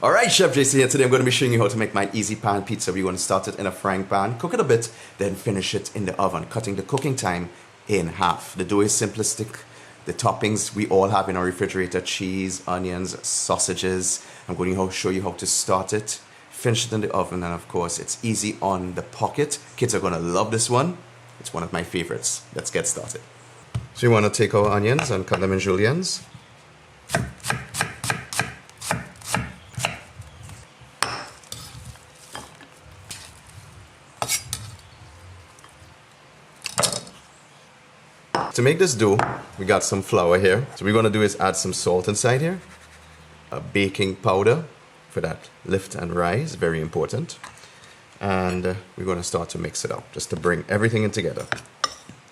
Alright, Chef Jason here. Today I'm going to be showing you how to make my easy pan pizza. We're going to start it in a frying pan, cook it a bit, then finish it in the oven, cutting the cooking time in half. The dough is simplistic. The toppings we all have in our refrigerator: cheese, onions, sausages. I'm going to show you how to start it, finish it in the oven, and of course it's easy on the pocket. Kids are going to love this one. It's one of my favorites. Let's get started. So we want to take our onions and cut them in juliennes. To make this dough, we got some flour here. So what we're going to do is add some salt inside here, a baking powder for that lift and rise, very important. And we're going to start to mix it out, just to bring everything in together.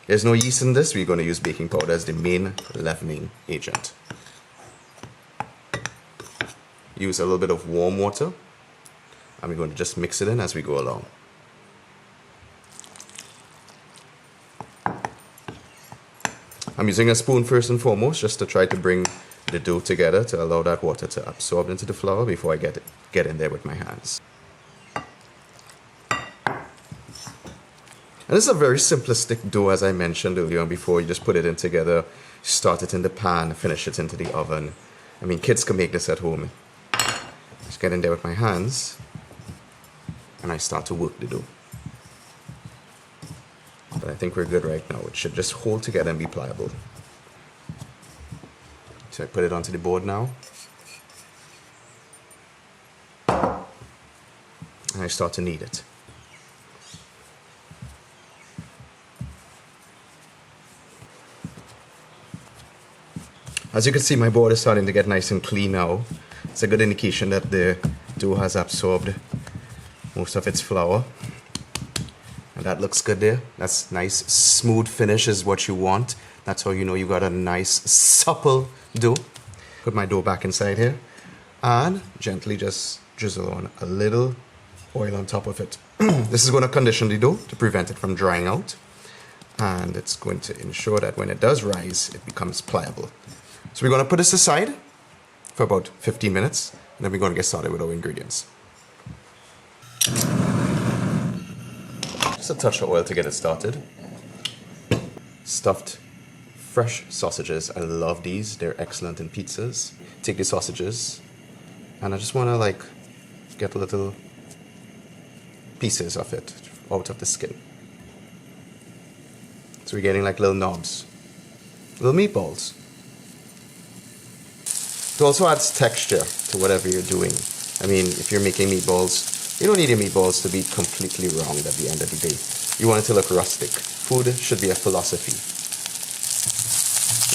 There's no yeast in this, we're going to use baking powder as the main leavening agent. Use a little bit of warm water, and we're going to just mix it in as we go along. I'm using a spoon first and foremost, just to try to bring the dough together, to allow that water to absorb into the flour before I get in there with my hands. And this is a very simplistic dough, as I mentioned earlier on. Before you just put it in together, start it in the pan, finish it into the oven. I mean, kids can make this at home. Just get in there with my hands, and I start to work the dough. But I think we're good right now. It should just hold together and be pliable. So I put it onto the board now. And I start to knead it. As you can see, my board is starting to get nice and clean now. It's a good indication that the dough has absorbed most of its flour. And that looks good there. That's nice. Smooth finish is what you want. That's how you know you got a nice supple dough. Put my dough back inside here and gently just drizzle on a little oil on top of it. This is going to condition the dough to prevent it from drying out. And it's going to ensure that when it does rise, it becomes pliable. So we're going to put this aside for about 15 minutes, and then we're going to get started with our ingredients. Just a touch of oil to get it started. Stuffed fresh sausages. I love these. They're excellent in pizzas. Take the sausages, and I just want to get little pieces of it out of the skin. So we're getting like little knobs, little meatballs. It also adds texture to whatever you're doing. I mean, if you're making meatballs, you don't need your meatballs to be completely round at the end of the day. You want it to look rustic. Food should be a philosophy.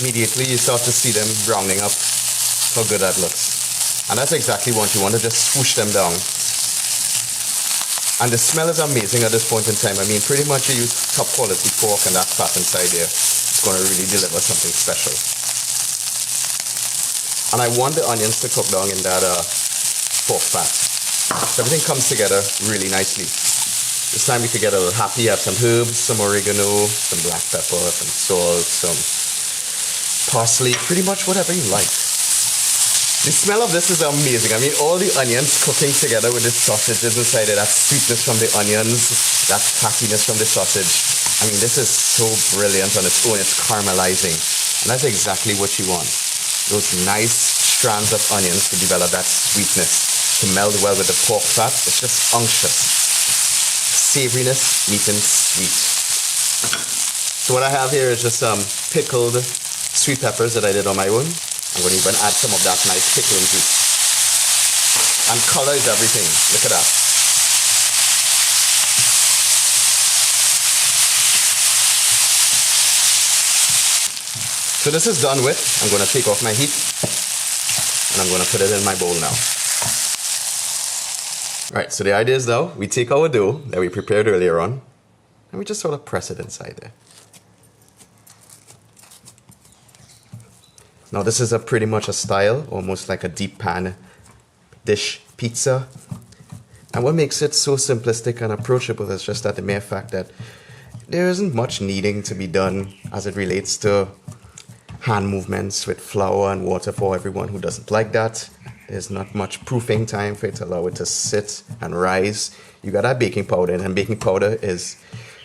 Immediately you start to see them browning up. How good that looks. And that's exactly what you want to just swoosh them down. And the smell is amazing at this point in time. I mean, pretty much you use top quality pork, and that fat inside there, it's going to really deliver something special. And I want the onions to cook down in that pork fat. So everything comes together really nicely. This time we could get a little happy, add some herbs, some oregano, some black pepper, some salt, some parsley, pretty much whatever you like. The smell of this is amazing. I mean, all the onions cooking together with the sausages inside it, that sweetness from the onions, that fattiness from the sausage. I mean, this is so brilliant on its own. It's caramelizing. And that's exactly what you want. Those nice strands of onions to develop that sweetness, to meld well with the pork fat. It's just unctuous. Savoriness meeting sweet. So what I have here is just some pickled sweet peppers that I did on my own. I'm going to even add some of that nice pickling juice. And color is everything. Look at that. So this is done with. I'm going to take off my heat, and I'm going to put it in my bowl now. Right, so the idea is now, we take our dough that we prepared earlier on, and we just sort of press it inside there. Now this is pretty much a style, almost like a deep pan dish pizza. And what makes it so simplistic and approachable is just that the mere fact that there isn't much kneading to be done as it relates to hand movements with flour and water for everyone who doesn't like that. There's not much proofing time for it to allow it to sit and rise. You got that baking powder in, and baking powder is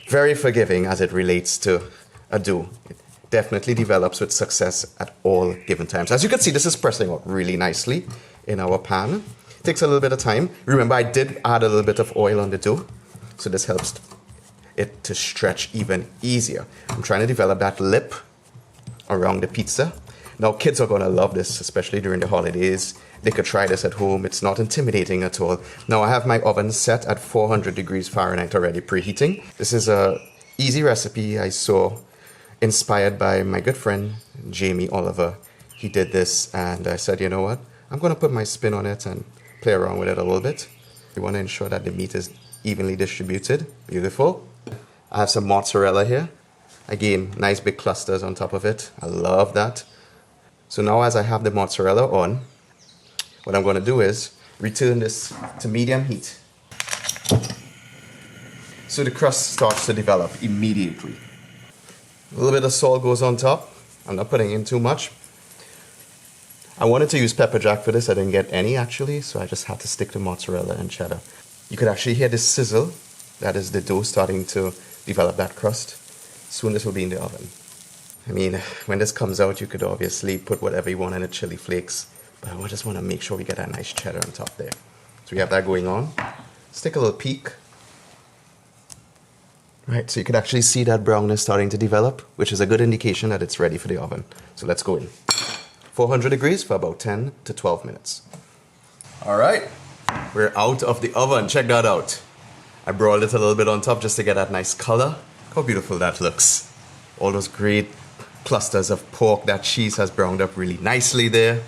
very forgiving as it relates to a dough. It definitely develops with success at all given times. As you can see, this is pressing out really nicely in our pan. It takes a little bit of time. Remember, I did add a little bit of oil on the dough, so this helps it to stretch even easier. I'm trying to develop that lip around the pizza. Now, kids are going to love this, especially during the holidays. They could try this at home. It's not intimidating at all. Now, I have my oven set at 400 degrees Fahrenheit already preheating. This is a easy recipe I saw inspired by my good friend, Jamie Oliver. He did this, and I said, you know what? I'm going to put my spin on it and play around with it a little bit. You want to ensure that the meat is evenly distributed. Beautiful. I have some mozzarella here. Again, nice big clusters on top of it. I love that. So now as I have the mozzarella on, what I'm going to do is return this to medium heat. So the crust starts to develop immediately. A little bit of salt goes on top. I'm not putting in too much. I wanted to use pepper jack for this. I didn't get any actually, so I just had to stick to mozzarella and cheddar. You could actually hear the sizzle. That is the dough starting to develop that crust. Soon this will be in the oven. I mean, when this comes out, you could obviously put whatever you want in the chili flakes, but I just want to make sure we get that nice cheddar on top there. So we have that going on. Let's take a little peek. Right, so you can actually see that brownness starting to develop, which is a good indication that it's ready for the oven. So let's go in. 400 degrees for about 10 to 12 minutes. All right, we're out of the oven. Check that out. I broiled it a little bit on top just to get that nice color. Look how beautiful that looks. All those great clusters of pork. That cheese has browned up really nicely there.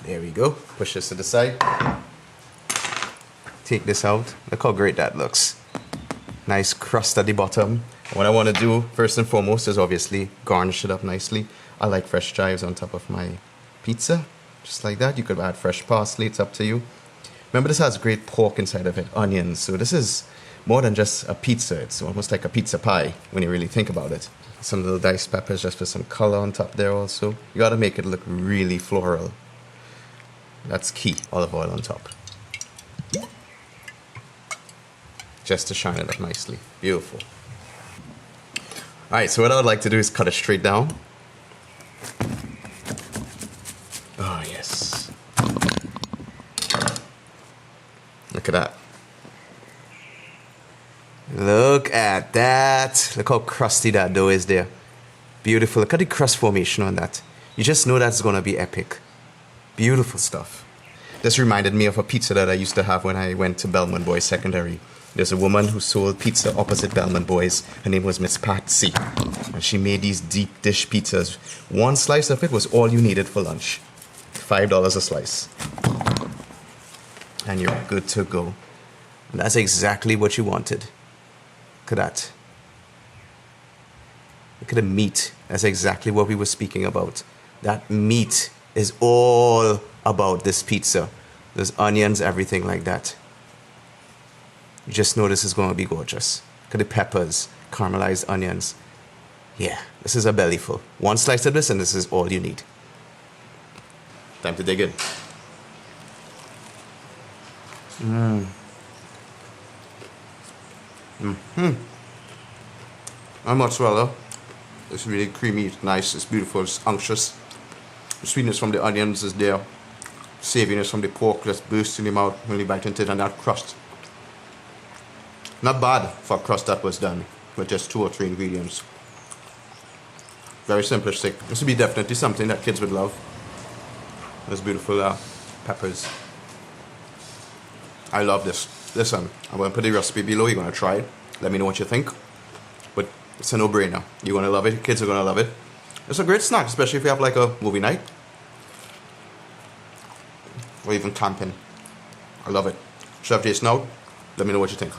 There we go. Push this to the side. Take this out. Look how great that looks. Nice crust at the bottom. What I want to do first and foremost is obviously garnish it up nicely. I like fresh chives on top of my pizza. Just like that. You could add fresh parsley. It's up to you. Remember, this has great pork inside of it. Onions. So this is more than just a pizza. It's almost like a pizza pie when you really think about it. Some little diced peppers just for some color on top there also. You gotta make it look really floral. That's key. Olive oil on top. Just to shine it up nicely. Beautiful. Alright, so what I would like to do is cut it straight down. Oh yes. Look at that. Look at that. Look how crusty that dough is there. Beautiful. Look at the crust formation on that. You just know that's going to be epic. Beautiful stuff. This reminded me of a pizza that I used to have when I went to Belmont Boys Secondary. There's a woman who sold pizza opposite Belmont Boys. Her name was Miss Patsy. And she made these deep dish pizzas. One slice of it was all you needed for lunch. $5 a slice. And you're good to go. And that's exactly what you wanted. Look at that. Look at the meat. That's exactly what we were speaking about. That meat is all about this pizza. There's onions, everything like that. You just know this is going to be gorgeous. Look at the peppers, caramelized onions. Yeah, this is a bellyful. One slice of this and this is all you need. Time to dig in. And mozzarella. It's really creamy, it's nice, it's beautiful, it's unctuous. The sweetness from the onions is there. Savouriness from the pork just bursts in your mouth when you bite into it, and that crust. Not bad for a crust that was done with just 2 or 3 ingredients. Very simplistic. This would be definitely something that kids would love. Those beautiful peppers. I love this. Listen, I'm going to put the recipe below. You're going to try it. Let me know what you think. But it's a no-brainer. You're going to love it. Kids are going to love it. It's a great snack, especially if you have like a movie night. Or even camping. I love it. Chef Jason out. Let me know what you think.